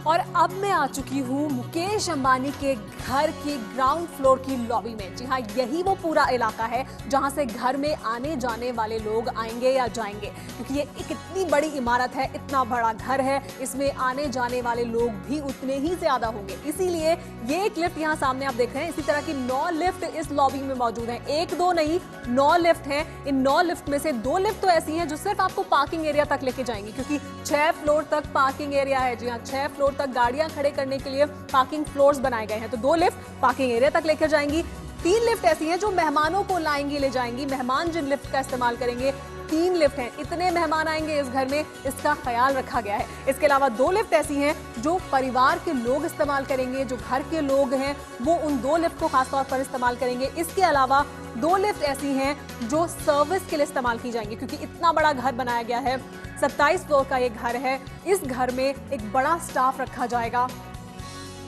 और अब मैं आ चुकी हूँ मुकेश अंबानी के घर की ग्राउंड फ्लोर की लॉबी में। जी हाँ, यही वो पूरा इलाका है जहाँ से घर में आने जाने वाले लोग आएंगे या जाएंगे, क्योंकि ये एक इतनी बड़ी इमारत है, इतना बड़ा घर है, इसमें आने जाने वाले लोग भी उतने ही ज्यादा होंगे। इसीलिए ये एक लिफ्ट यहाँ सामने आप देख रहे हैं, इसी तरह की 9 लिफ्ट इस लॉबी में मौजूद हैं। 1 2 नहीं, 9 लिफ्ट हैं। इन 9 लिफ्ट में से 2 लिफ्ट तो ऐसी हैं जो सिर्फ आपको पार्किंग एरिया तक लेके जाएंगी, क्योंकि 6 फ्लोर तक पार्किंग एरिया है। जी हाँ, 6 फ्लोर तक गाड़ियां खड़े करने के लिए पार्किंग फ्लोर्स बनाए गए हैं। तो 2 लिफ्ट पार्किंग एरिया तक लेकर जाएंगी। 3 लिफ्ट ऐसी हैं जो मेहमानों को लाएंगी, ले जाएंगी। मेहमान जिन लिफ्ट का इस्तेमाल करेंगे, 3 लिफ्ट हैं। इतने मेहमान आएंगे इस घर में, इसका ख्याल रखा गया है। इसके अलावा 2 लिफ्ट ऐसी हैं जो परिवार के लोग इस्तेमाल करेंगे। जो घर के लोग हैं वो उन 2 लिफ्ट को खासतौर पर इस्तेमाल करेंगे। इसके अलावा 2 लिफ्ट ऐसी हैं जो सर्विस के लिए इस्तेमाल की जाएंगी, क्योंकि इतना बड़ा घर बनाया गया है। 27 फ्लोर का ये घर है। इस घर में एक बड़ा स्टाफ रखा जाएगा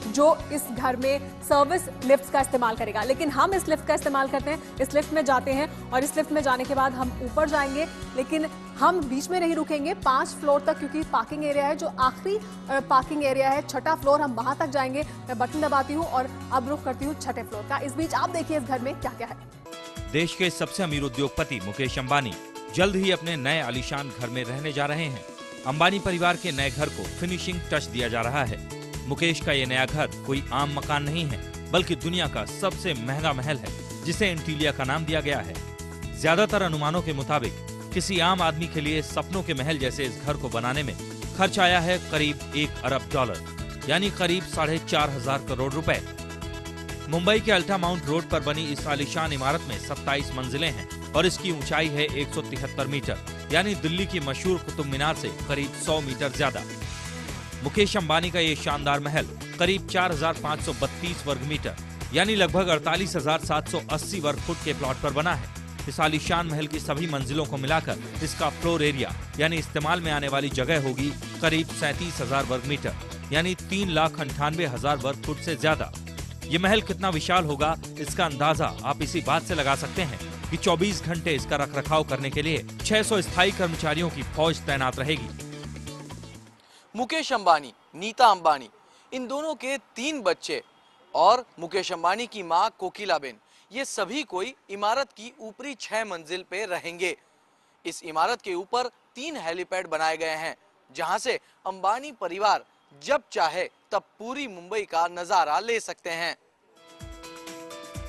जो इस घर में सर्विस लिफ्ट्स का इस्तेमाल करेगा। लेकिन हम इस लिफ्ट का इस्तेमाल करते हैं, इस लिफ्ट में जाते हैं और इस लिफ्ट में जाने के बाद हम ऊपर जाएंगे। लेकिन हम बीच में नहीं रुकेंगे 5 फ्लोर तक, क्योंकि पार्किंग एरिया है। जो आखिरी पार्किंग एरिया है, 6ठा फ्लोर, हम वहां तक जाएंगे। मैं बटन दबाती हूँ और अब रुक करती हूँ 6ठे फ्लोर का। इस बीच आप देखिए इस घर में क्या क्या है। देश के सबसे अमीर उद्योगपति मुकेश अंबानी जल्द ही अपने नए आलीशान घर में रहने जा रहे हैं। अंबानी परिवार के नए घर को फिनिशिंग टच दिया जा रहा है। मुकेश का ये नया घर कोई आम मकान नहीं है, बल्कि दुनिया का सबसे महंगा महल है, जिसे एंटीलिया का नाम दिया गया है। ज्यादातर अनुमानों के मुताबिक किसी आम आदमी के लिए सपनों के महल जैसे इस घर को बनाने में खर्च आया है करीब $1 अरब, यानी करीब 4,500 करोड़ रुपए। मुंबई के अल्टा माउंट रोड पर बनी इस आलीशान इमारत में 27 मंजिलें हैं और इसकी ऊंचाई है 173 मीटर, यानी दिल्ली की मशहूर कुतुब मीनार से करीब 100 मीटर ज्यादा। मुकेश अंबानी का ये शानदार महल करीब 4,532 वर्ग मीटर, यानी लगभग 48,780 वर्ग फुट के प्लॉट पर बना है। इस आलीशान महल की सभी मंजिलों को मिलाकर इसका फ्लोर एरिया, यानी इस्तेमाल में आने वाली जगह होगी करीब 37,000 वर्ग मीटर, यानी 3,98,000 वर्ग फुट से ज्यादा। ये महल कितना विशाल होगा, इसका अंदाजा आप इसी बात से लगा सकते हैं कि 24 घंटे इसका रखरखाव करने के लिए 600 स्थायी कर्मचारियों की फौज तैनात रहेगी। मुकेश अंबानी, नीता अंबानी, इन दोनों के 3 बच्चे और मुकेश अंबानी की मां कोकिलाबेन, ये सभी कोई इमारत की ऊपरी 6 मंजिल पे रहेंगे। इस इमारत के ऊपर 3 हेलीपैड बनाए गए हैं, जहां से अंबानी परिवार जब चाहे तब पूरी मुंबई का नजारा ले सकते हैं।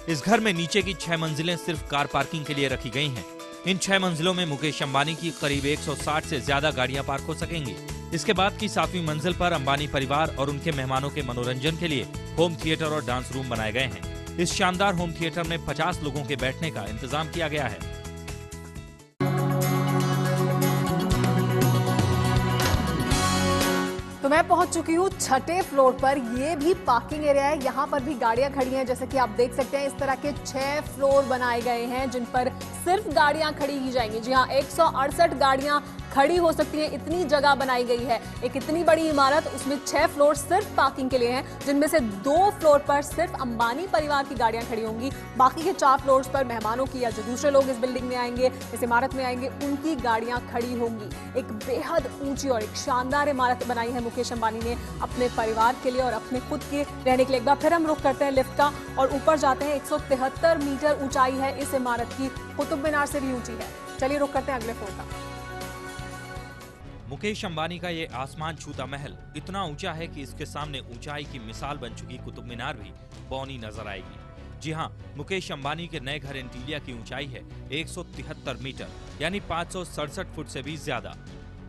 इस घर में नीचे की 6 मंजिलें सिर्फ कार पार्किंग के लिए रखी गई हैं। इन 6 मंजिलों में मुकेश अंबानी की करीब 160 से ज्यादा गाड़ियां पार्क हो सकेंगी। इसके बाद की 7वीं मंजिल पर अंबानी परिवार और उनके मेहमानों के मनोरंजन के लिए होम थिएटर और डांस रूम बनाए गए हैं। इस शानदार होम थिएटर में 50 लोगों के बैठने का इंतजाम किया गया है। तो मैं पहुंच चुकी हूँ 6ठे फ्लोर पर। ये भी पार्किंग एरिया है, यहाँ पर भी गाड़ियां खड़ी हैं। जैसे कि आप देख सकते हैं, इस तरह के 6 फ्लोर बनाए गए हैं जिन पर सिर्फ गाड़ियां खड़ी की जाएंगी। जी हाँ, 168 गाड़ियां खड़ी हो सकती हैं, इतनी जगह बनाई गई है। एक इतनी बड़ी इमारत, उसमें 6 फ्लोर सिर्फ पार्किंग के लिए हैं, जिनमें से 2 फ्लोर पर सिर्फ अंबानी परिवार की गाड़ियां खड़ी होंगी। बाकी के 4 फ्लोर्स पर मेहमानों की या जो दूसरे लोग इस बिल्डिंग में आएंगे, इस इमारत में आएंगे, उनकी गाड़ियां खड़ी होंगी। एक बेहद ऊंची और एक शानदार इमारत बनाई है मुकेश अंबानी ने अपने परिवार के लिए और अपने खुद के रहने के लिए। एक बार फिर हम रुख करते हैं लिफ्ट का और ऊपर जाते हैं। 173 मीटर ऊंचाई है इस इमारत की, कुतुब मीनार से भी ऊंची है। चलिए रुख करते हैं अगले फ्लोर का। मुकेश अंबानी का ये आसमान छूता महल इतना ऊंचा है कि इसके सामने ऊंचाई की मिसाल बन चुकी कुतुब मीनार भी बौनी नजर आएगी। जी हाँ, मुकेश अंबानी के नए घर एंटीलिया की ऊंचाई है 173 मीटर, यानी 567 फुट से भी ज्यादा।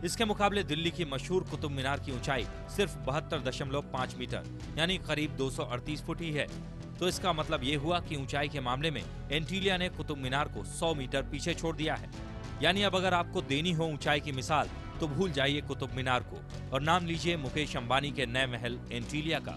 इसके मुकाबले दिल्ली की मशहूर कुतुब मीनार की ऊंचाई सिर्फ 72.5 मीटर, यानी करीब 238 फुट ही है। तो इसका मतलब ये हुआ कि ऊंचाई के मामले में एंटीलिया ने कुतुब मीनार को 100 मीटर पीछे छोड़ दिया है। यानी अब अगर आपको देनी हो ऊंचाई की मिसाल, तो भूल जाइए कुतुब मीनार को और नाम लीजिए मुकेश अंबानी के नए महल एंटीलिया का।